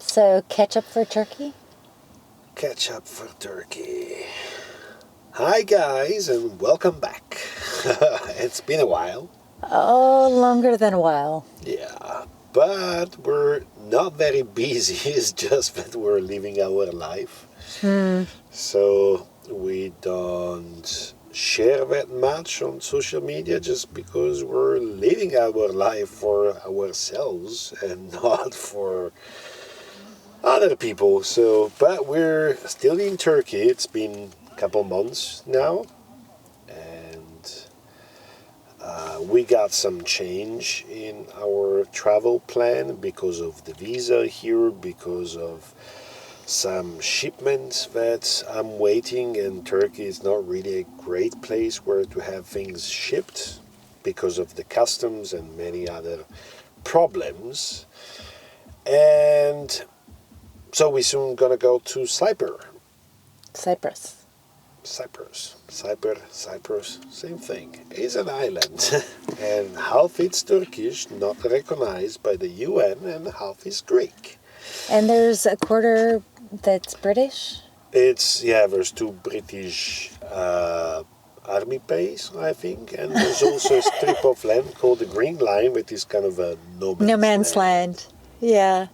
So, ketchup for turkey? Catchup for turkey. Hi guys and welcome back. It's been a while. Oh, longer than a while. Yeah, but we're not very busy. It's just that we're living our life. So we don't share that much on social media just because we're living our life for ourselves and not for other people. So, but we're still in Turkey. It's been a couple months now, and we got some change in our travel plan because of the visa here, because of some shipments that I'm waiting, and Turkey is not really a great place where to have things shipped because of the customs and many other problems. And so we're soon gonna go to Cyprus. Cyprus, same thing. It's an island. And half it's Turkish, not recognized by the UN, and half is Greek. And there's a quarter that's British? There's two British army base, I think, and there's also a strip of land called the Green Line, which is kind of a No man's land. Yeah.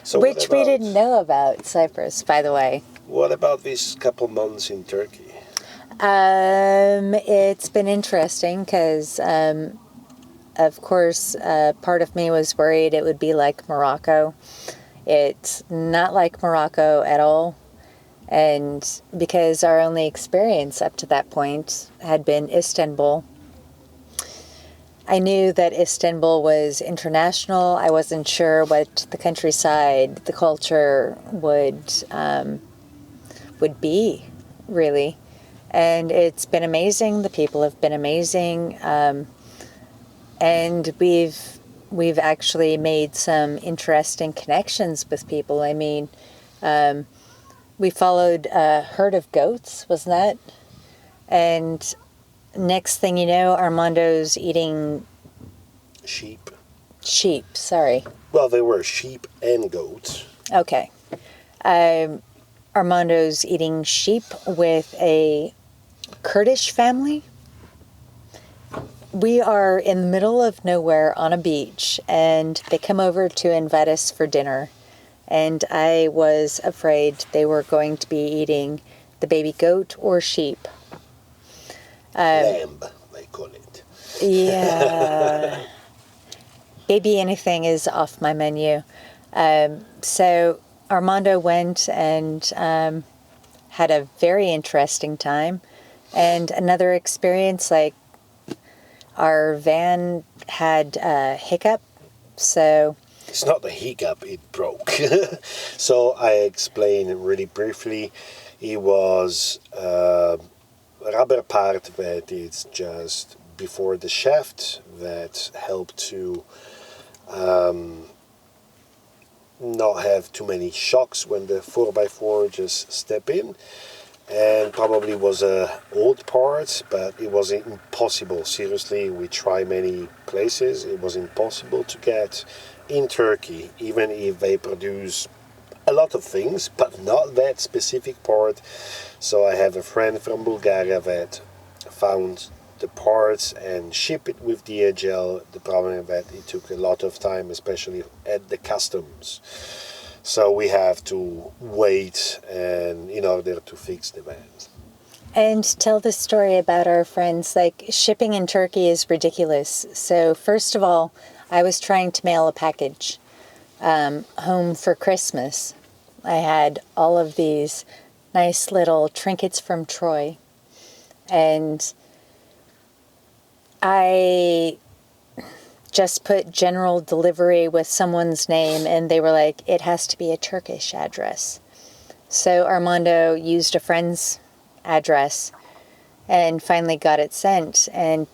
So Which we didn't know about Cyprus, by the way. What about this couple months in Turkey? It's been interesting because, of course, part of me was worried it would be like Morocco. It's not like Morocco at all. And because our only experience up to that point had been Istanbul, I knew that Istanbul was international. I wasn't sure what the countryside, the culture would be, really. And it's been amazing. The people have been amazing, and we've actually made some interesting connections with people. I mean, we followed a herd of goats, wasn't that? And next thing you know, Armando's eating Sheep. Sheep, sorry. Well, they were sheep and goats. Okay. Armando's eating sheep with a Kurdish family. We are in the middle of nowhere on a beach, and they come over to invite us for dinner. And I was afraid they were going to be eating the baby goat or sheep. Lamb, they call it. Yeah. Baby anything is off my menu. So Armando went and had a very interesting time. And another experience, like our van had a hiccup, so... It's not a hiccup, it broke. So I explain really briefly. It was a rubber part that is just before the shaft that helped to not have too many shocks when the 4x4 just step in. And probably was a old part, but it was impossible. Seriously, we tried many places. It was impossible to get in Turkey, even if they produce a lot of things, but not that specific part. So I have a friend from Bulgaria that found the parts and ship it with DHL. The problem is that it took a lot of time, especially at the customs. So we have to wait and in order to fix the van. And tell the story about our friends. Like, shipping in Turkey is ridiculous. So first of all, I was trying to mail a package home for Christmas. I had all of these nice little trinkets from Troy. And I just put general delivery with someone's name, and they were like, it has to be a Turkish address. So Armando used a friend's address and finally got it sent, and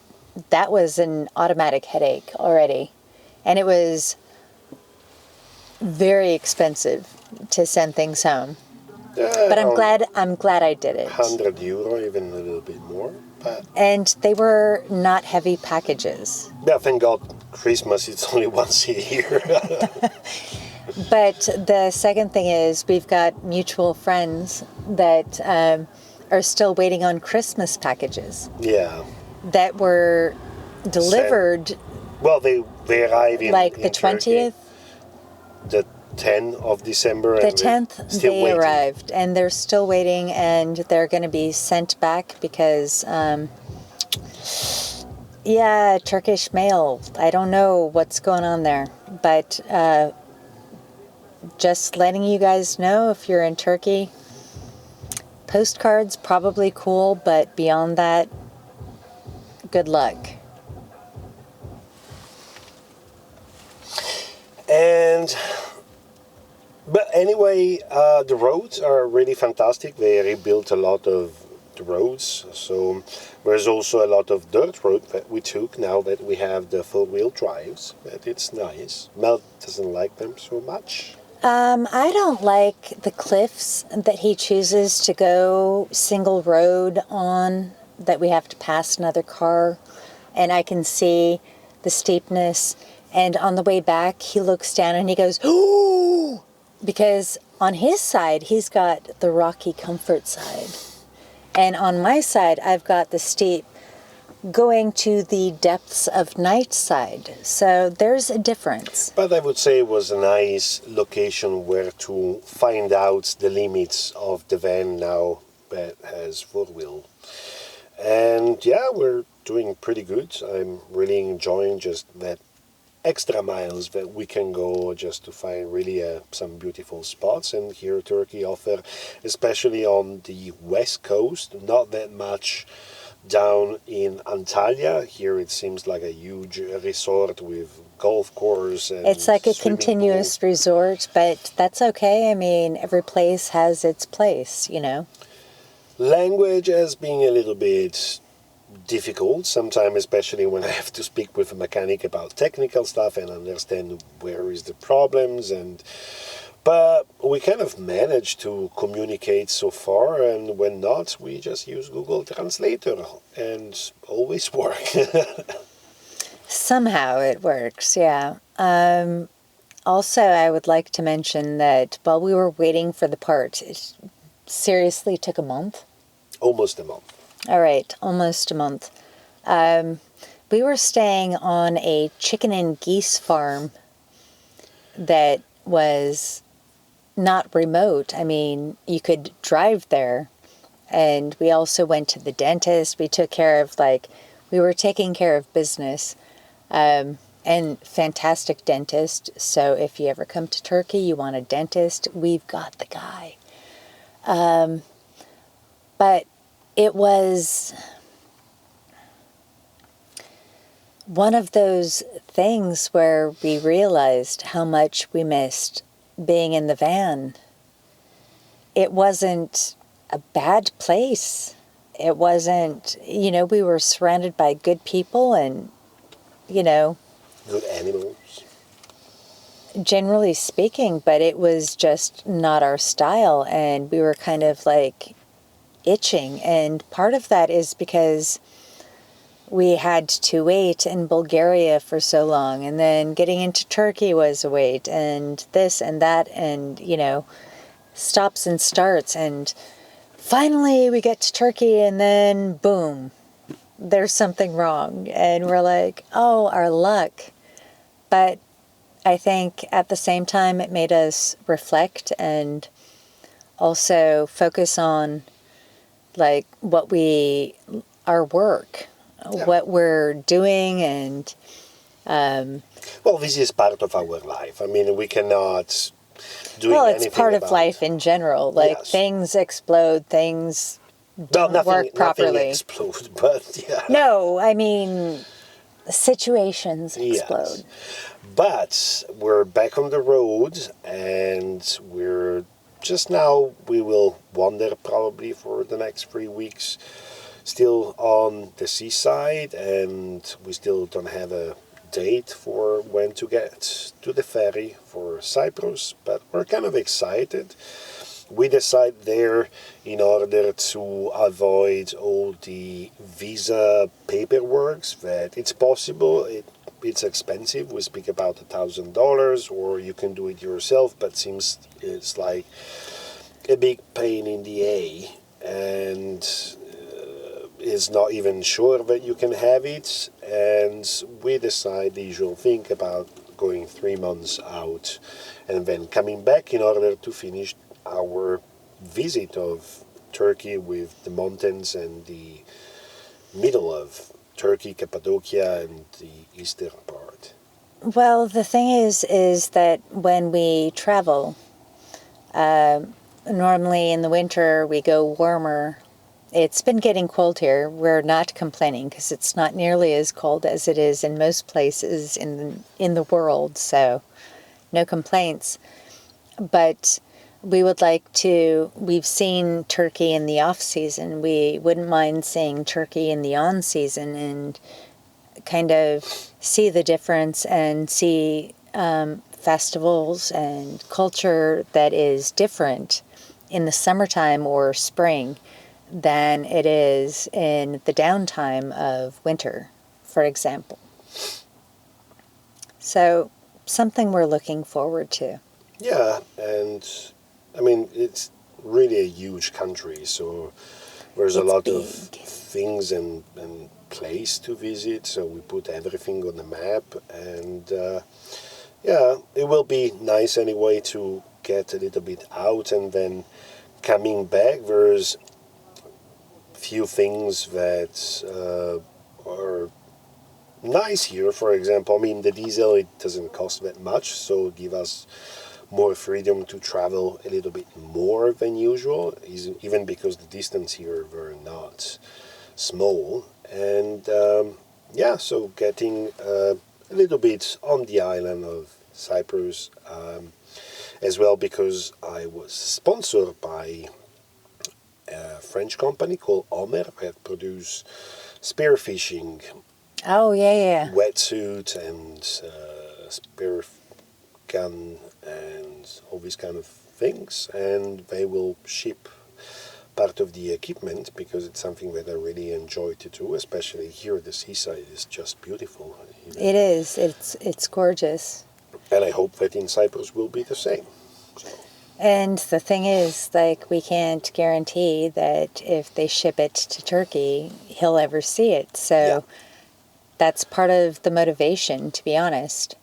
that was an automatic headache already. And it was very expensive to send things home. But I'm glad I did it. €100, even a little bit more. But and they were not heavy packages. Yeah, thank God Christmas is only once a year. But the second thing is we've got mutual friends that are still waiting on Christmas packages Yeah. that were delivered Well, they arrive like the in Turkey 20th. the 10th of December, The and we're 10th, still they waiting. arrived, and they're still waiting, and they're going to be sent back because, yeah, Turkish mail. I don't know what's going on there, but just letting you guys know if you're in Turkey, postcards probably cool, but beyond that, good luck. And but anyway, the roads are really fantastic. They rebuilt a lot of the roads, so there's also a lot of dirt road that we took now that we have the four-wheel drives. But it's nice. Mel doesn't like them so much. I don't like the cliffs that he chooses to go single road on, that we have to pass another car, and I can see the steepness. And on the way back, he looks down and he goes, "Ooh!" Because on his side, he's got the rocky comfort side. And on my side, I've got the steep going to the depths of night side. So there's a difference. But I would say it was a nice location where to find out the limits of the van now that has four-wheel. And yeah, we're doing pretty good. I'm really enjoying just that extra miles that we can go just to find really some beautiful spots. And here Turkey offer, especially on the west coast, not that much down in Antalya. Here it seems like a huge resort with golf course and It's like a swimming continuous pool. resort, but that's okay. I mean, every place has its place, you know. Language as being a little bit difficult sometimes, especially when I have to speak with a mechanic about technical stuff and understand where is the problems. And but we kind of managed to communicate so far, and when not, we just use Google Translator and always work. Somehow it works, yeah. Also, I would like to mention that while we were waiting for the part, it seriously took a month. Almost a month. All right, almost a month. We were staying on a chicken and geese farm that was not remote. I mean, you could drive there. And we also went to the dentist. We took care of, we were taking care of business. And fantastic dentist. So if you ever come to Turkey, you want a dentist, we've got the guy. But it was one of those things where we realized how much we missed being in the van. It wasn't a bad place. It wasn't, we were surrounded by good people and, Good animals. generally speaking, but it was just not our style, and we were kind of itching. And part of that is because we had to wait in Bulgaria for so long, and then getting into Turkey was a wait, and this and that, and stops and starts, and finally we get to Turkey, and then boom, there's something wrong, and we're like, oh, our luck. But I think at the same time it made us reflect and also focus on our work, Yeah. what we're doing, and Well, this is part of our life. I mean, we cannot do well, anything it's part of about life in general. Yes. Things explode, things Well, don't work nothing properly. explodes, but yeah. No, I mean, situations explode. Yes. But we're back on the road, and we're just now, we will wander probably for the next 3 weeks, still on the seaside, and we still don't have a date for when to get to the ferry for Cyprus, but we're kind of excited. We decide there in order to avoid all the visa paperwork that it's possible. it's expensive. We speak about $1,000, or you can do it yourself, but seems it's like a big pain in the A, and is not even sure that you can have it. And we decide the usual thing about going 3 months out and then coming back in order to finish our visit of Turkey with the mountains and the middle of Turkey, Cappadocia, and the eastern part. Well, the thing is that when we travel, normally in the winter we go warmer. It's been getting cold here. We're not complaining because it's not nearly as cold as it is in most places in the world, so no complaints. But we would like to, we've seen Turkey in the off season. We wouldn't mind seeing Turkey in the on season and kind of see the difference and see festivals and culture that is different in the summertime or spring than it is in the downtime of winter, for example. So, something we're looking forward to. Yeah, and I mean, it's really a huge country, so there's a It's lot of big. things and place to visit, so we put everything on the map, and yeah, it will be nice anyway to get a little bit out, and then coming back, there's few things that are nice here. For example, I mean, the diesel, it doesn't cost that much, so give us more freedom to travel a little bit more than usual, even because the distance here were not small. And yeah, so getting a little bit on the island of Cyprus, as well, because I was sponsored by a French company called Omer that produce spearfishing Oh, yeah. wetsuit and spear gun and all these kind of things, and they will ship part of the equipment because it's something that I really enjoy to do, especially here. The seaside is just beautiful. It is. It's gorgeous. And I hope that in Cyprus will be the same. So, And the thing is, like, we can't guarantee that if they ship it to Turkey, he'll ever see it. So yeah. that's part of the motivation, to be honest.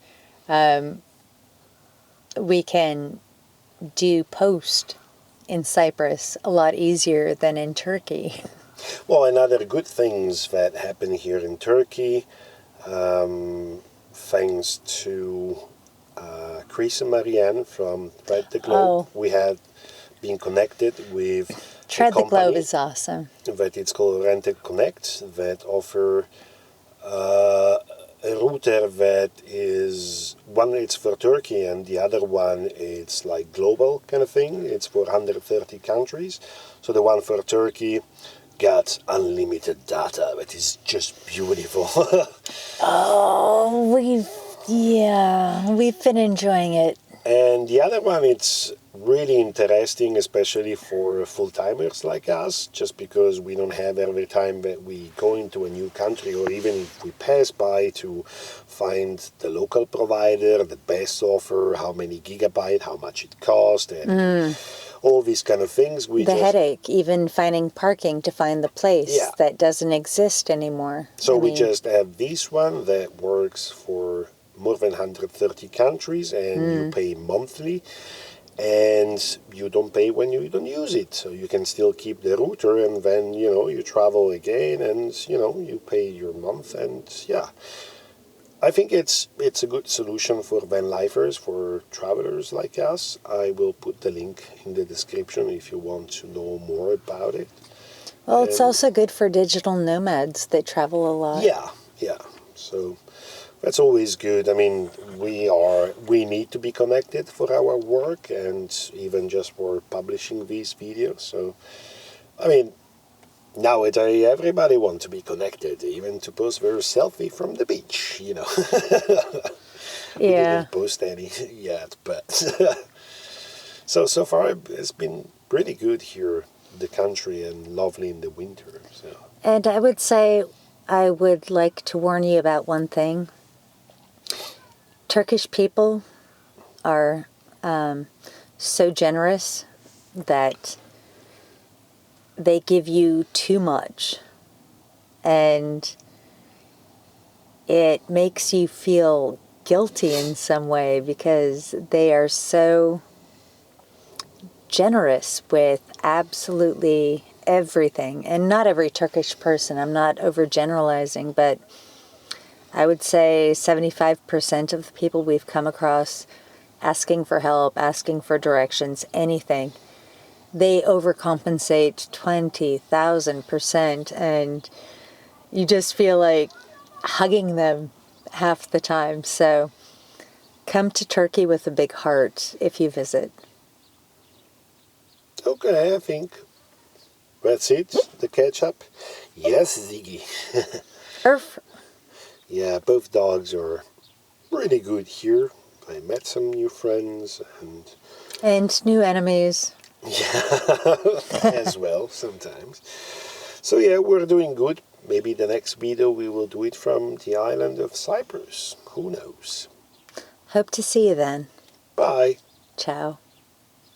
We can do post in Cyprus a lot easier than in Turkey. Well, another good things that happen here in Turkey, thanks to Chris and Marianne from Thread the Globe, we had been connected with Tread the Globe company is awesome. that it's called Rented Connect, that offer a router that is one, it's for Turkey, and the other one it's like global kind of thing. It's for 130 countries. So the one for Turkey got unlimited data, that is just beautiful. Oh, we've been enjoying it. And the other one, it's really interesting, especially for full-timers like us, just because we don't have every time that we go into a new country, or even if we pass by, to find the local provider, the best offer, how many gigabyte, how much it cost, and all these kind of things. Headache, even finding parking to find the place Yeah. that doesn't exist anymore. So we just have this one that works for more than 130 countries, and you pay monthly, and you don't pay when you don't use it. So you can still keep the router, and then, you travel again, and, you pay your month, and yeah. I think it's a good solution for VANLIFErs, for travelers like us. I will put the link in the description if you want to know more about it. Well, it's also good for digital nomads that travel a lot. Yeah. So that's always good. I mean, we need to be connected for our work, and even just for publishing these videos. So, I mean, nowadays everybody wants to be connected, even to post their selfie from the beach, We didn't post any yet, but so far it's been pretty good here, the country, and lovely in the winter. So. And I would say I would like to warn you about one thing. Turkish people are so generous that they give you too much, and it makes you feel guilty in some way because they are so generous with absolutely everything. And not every Turkish person, I'm not overgeneralizing, but I would say 75% of the people we've come across asking for help, asking for directions, anything, they overcompensate 20,000%, and you just feel like hugging them half the time. So come to Turkey with a big heart if you visit. Okay, I think that's it. The catch-up. Yes, Ziggy. Erf. Yeah, both dogs are really good here. I met some new friends And new enemies. yeah, as well sometimes. So yeah, we're doing good. Maybe the next video we will do it from the island of Cyprus. Who knows? Hope to see you then. Bye. Ciao.